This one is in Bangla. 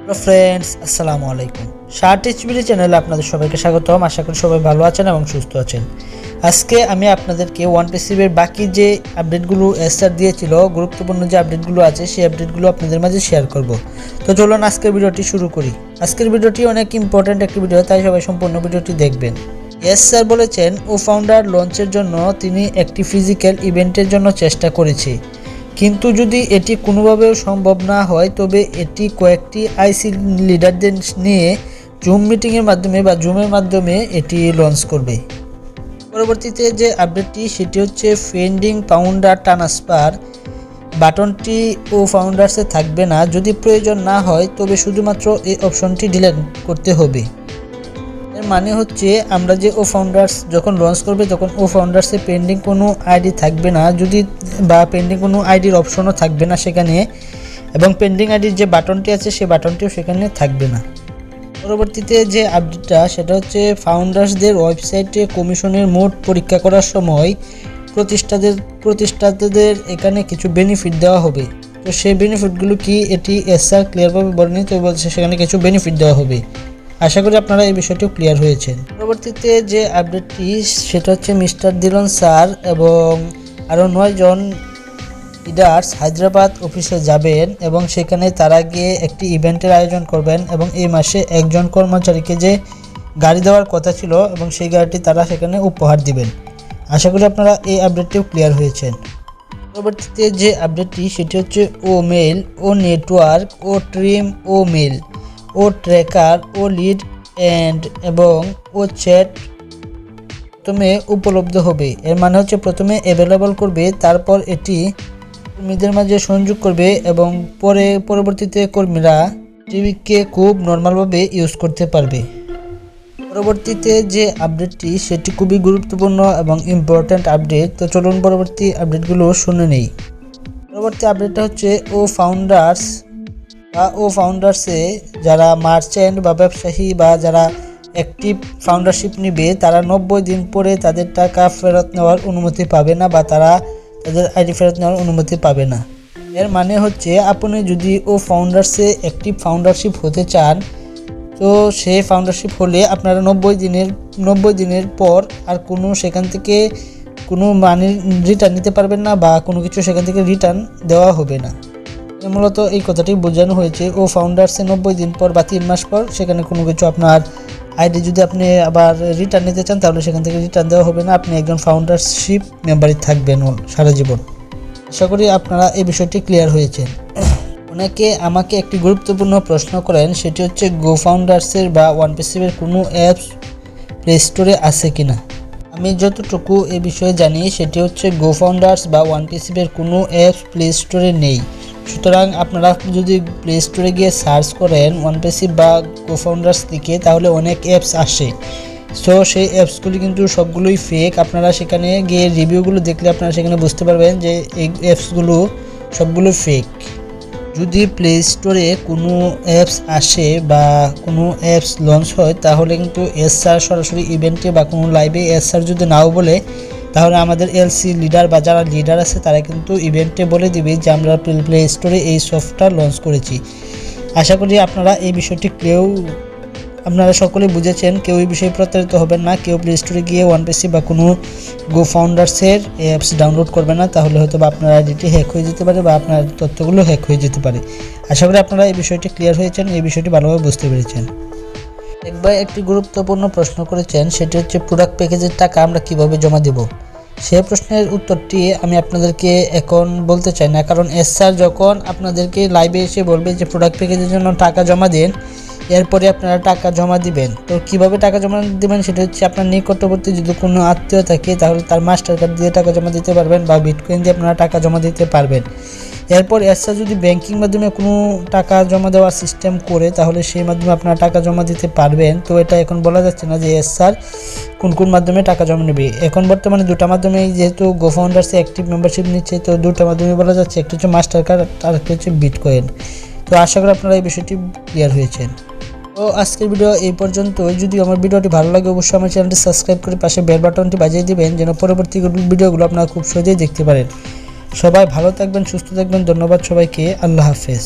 হ্যালো ফ্রেন্ডস, আসসালামু আলাইকুম। শার্ট এইচবিডি চ্যানেলে আপনাদের সবাইকে স্বাগতম। আশা করি সবাই ভালো আছেন এবং সুস্থ আছেন। আজকে আমি আপনাদেরকে ওয়ানপাসিভের বাকি যে আপডেটগুলো এসআর দিয়েছিল, গুরুত্বপূর্ণ যে আপডেটগুলো আছে সেই আপডেটগুলো আপনাদের মাঝে শেয়ার করব। তো চলুন আজকের ভিডিওটি শুরু করি। আজকের ভিডিওটি অনেক ইম্পর্ট্যান্ট একটি ভিডিও, তাই সবাই সম্পূর্ণ ভিডিওটি দেখবেন। স্যার বলেছেন ও ফাউন্ডার লঞ্চের জন্য তিনি একটি ফিজিক্যাল ইভেন্টের জন্য চেষ্টা করেছে, কিন্তু যদি এটি কোনোভাবেও সম্ভব না হয় তবে এটি কয়েকটি আইসি লিডারদের নিয়ে জুম মিটিংয়ের মাধ্যমে বা জুমের মাধ্যমে এটি লঞ্চ করবে। পরবর্তীতে যে আপডেটটি সেটি হচ্ছে পেন্ডিং ফাউন্ডার ট্রান্সফার বাটনটি ও ফাউন্ডার্সে থাকবে না। যদি প্রয়োজন না হয় তবে শুধুমাত্র এই অপশনটি ডিলিট করতে হবে। এর মানে হচ্ছে আমরা যে ও ফাউন্ডার্স যখন লঞ্চ করবে তখন ও ফাউন্ডার্সে পেন্ডিং কোনো আইডি থাকবে না, যদি বা পেন্ডিং কোনো আইডির অপশনও থাকবে না সেখানে, এবং পেন্ডিং আইডির যে বাটনটি আছে সেই বাটনটিও সেখানে থাকবে না। পরবর্তীতে যে আপডেটটা সেটা হচ্ছে ফাউন্ডার্সদের ওয়েবসাইটে কমিশনের মোড পরীক্ষা করার সময় প্রতিষ্ঠাতাদের এখানে কিছু বেনিফিট দেওয়া হবে। তো সেই বেনিফিটগুলো কি এটি এসআর ক্লিয়ারভাবে বলেনি, তো বলছে সেখানে কিছু বেনিফিট দেওয়া হবে। আশা করি আপনারা এই বিষয়টিও ক্লিয়ার হয়েছেন। পরবর্তীতে যে আপডেটটি সেটা হচ্ছে মিস্টার দিলন স্যার এবং আরও 9 জন লিডার্স হায়দ্রাবাদ অফিসে যাবেন এবং সেখানে তারা গিয়ে একটি ইভেন্টের আয়োজন করবেন এবং এই মাসে একজন কর্মচারীকে যে গাড়ি দেওয়ার কথা ছিল এবং সেই গাড়িটি তারা সেখানে উপহার দিবেন। আশা করি আপনারা এই আপডেটটিও ক্লিয়ার হয়েছেন। পরবর্তীতে যে আপডেটটি সেটি হচ্ছে ও মেইল, ও নেটওয়ার্ক, ও ট্রিম, ও মেল, ও ট্র্যাকার, ও লিড এবং ও চ্যাট প্রথমে উপলব্ধ হবে। এর মানে হচ্ছে প্রথমে অ্যাভেলেবল করবে, তারপর এটি কর্মীদের মাঝে সংযোগ করবে এবং পরবর্তীতে কর্মীরা টিভিকে খুব নর্মালভাবে ইউজ করতে পারবে। পরবর্তীতে যে আপডেটটি সেটি খুবই গুরুত্বপূর্ণ এবং ইম্পর্ট্যান্ট আপডেট। তো চলুন পরবর্তী আপডেটগুলো শুনে নেই। পরবর্তী আপডেটটা হচ্ছে ও ফাউন্ডার্সে যারা মার্চেন্ট বা ব্যবসায়ী বা যারা অ্যাক্টিভ ফাউন্ডারশিপ নেবে তারা 90 দিন পরে তাদের টাকা ফেরত নেওয়ার অনুমতি পাবে না বা তারা তাদের আইডি ফেরত নেওয়ার অনুমতি পাবে না। এর মানে হচ্ছে আপনি যদি ও ফাউন্ডার্সে অ্যাক্টিভ ফাউন্ডারশিপ হতে চান তো সেই ফাউন্ডারশিপ হলে আপনারা 90 দিনের পর আর সেখান থেকে কোনো মানি রিটার্ন নিতে পারবেন না বা কোনো কিছু সেখান থেকে রিটার্ন দেওয়া হবে না। মূলত এই কথাটি বোঝানো হয়েছে। ও ফাউন্ডার্সে 90 দিন পর বা 3 মাস পর সেখানে কোনো কিছু আপনার আইডি যদি আপনি আবার রিটার্ন নিতে চান তাহলে সেখান থেকে রিটার্ন দেওয়া হবে না। আপনি একজন ফাউন্ডারশিপ মেম্বারই থাকবেন সারা জীবন। আশা করি আপনারা এই বিষয়টি ক্লিয়ার হয়েছে। অনেকে আমাকে একটি গুরুত্বপূর্ণ প্রশ্ন করেন, সেটি হচ্ছে গো ফাউন্ডার্সের বা ওয়ানপাসিভের কোনো অ্যাপস প্লে স্টোরে আছে কিনা। আমি যতটুকু এ বিষয়ে জানি সেটি হচ্ছে গো ফাউন্ডার্স বা ওয়ানপাসিভের কোনো অ্যাপস প্লে স্টোরে নেই। সুতরাং আপনারা যদি প্লে স্টোরে গিয়ে সার্চ করেন ওয়ানপাসিভ বা গো ফাউন্ডার্স লিখে তাহলে অনেক অ্যাপস আসে। সো সেই অ্যাপসগুলি কিন্তু সবগুলোই ফেক। আপনারা সেখানে গিয়ে রিভিউগুলো দেখলে আপনারা সেখানে বুঝতে পারবেন যে এই অ্যাপসগুলো সবগুলো ফেক। যদি প্লে স্টোরে কোনো অ্যাপস আসে বা কোনো অ্যাপস লঞ্চ হয় তাহলে কিন্তু এসআর সরাসরি ইভেন্টে বা কোনো লাইভে এসআর যদি নাও বলে তাহলে আমাদের এলসি লিডার বা যারা লিডার আছে তারা কিন্তু ইভেন্টে বলে দিবে যে আমরা প্লে স্টোরে এই সফটওয়্যার লঞ্চ করেছি। আশা করি আপনারা এই বিষয়টি আপনারা সকলে বুঝেছেন। কেউ এই বিষয়ে প্রতারিত হবেন না। কেউ প্লে স্টোরে গিয়ে ওয়ানপাসিভ বা কোনো গো ফাউন্ডার্সের অ্যাপস ডাউনলোড করবেন না, তাহলে হয়তো বা আপনার আইডিটি হ্যাক হয়ে যেতে পারে বা আপনার তথ্যগুলো হ্যাক হয়ে যেতে পারে। আশা করি আপনারা এই বিষয়টি ক্লিয়ার হয়েছেন, এই বিষয়টি ভালোভাবে বুঝতে পেরেছেন। একবার একটি গুরুত্বপূর্ণ প্রশ্ন করেছেন, সেটি হচ্ছে প্রোডাক্ট প্যাকেজের টাকা আমরা কিভাবে জমা দেব। সেই প্রশ্নের উত্তরটি আমি আপনাদেরকে এখন বলতে চাই না, কারণ এসআর যখন আপনাদেরকে লাইভে এসে বলবে যে প্রোডাক্ট প্যাকেজের জন্য টাকা জমা দেন, এরপরে আপনারা টাকা জমা দিবেন। তো কিভাবে টাকা জমা দিবেন সেটা হচ্ছে আপনার নিকটবর্তী যদি কোনো আত্মীয় থাকে তাহলে তার মাস্টার কার্ড দিয়ে টাকা জমা দিতে পারবেন বা বিটকয়েন দিয়ে আপনারা টাকা জমা দিতে পারবেন। এরপর এসআর যদি ব্যাংকিং মাধ্যমে কোনো টাকা জমা দেওয়ার সিস্টেম করে তাহলে সেই মাধ্যমে আপনারা টাকা জমা দিতে পারবেন। তো এটা এখন বলা যাচ্ছে না যে এসআর কোন মাধ্যমে টাকা জমা নেবে। এখন বর্তমানে দুটো মাধ্যমে, যেহেতু গো ফাউন্ডার্সে অ্যাক্টিভ মেম্বারশিপ নিচ্ছে তো দুটো মাধ্যমে বলা যাচ্ছে, একটা হচ্ছে মাস্টার কার্ড আর একটা হচ্ছে বিটকয়েন। তো আশা করি আপনারা এই বিষয়টি ক্লিয়ার হয়েছেন। তো আজকের ভিডিও এই পর্যন্ত। যদি আমার ভিডিওটি ভালো লাগে অবশ্যই আমার চ্যানেলটি সাবস্ক্রাইব করে পাশে বেল বাটনটি বাজিয়ে দিবেন যেন পরবর্তী ভিডিওগুলো আপনারা খুব সহজেই দেখতে পারেন। সবাই ভালো থাকবেন, সুস্থ থাকবেন। ধন্যবাদ সবাইকে। আল্লাহ হাফেজ।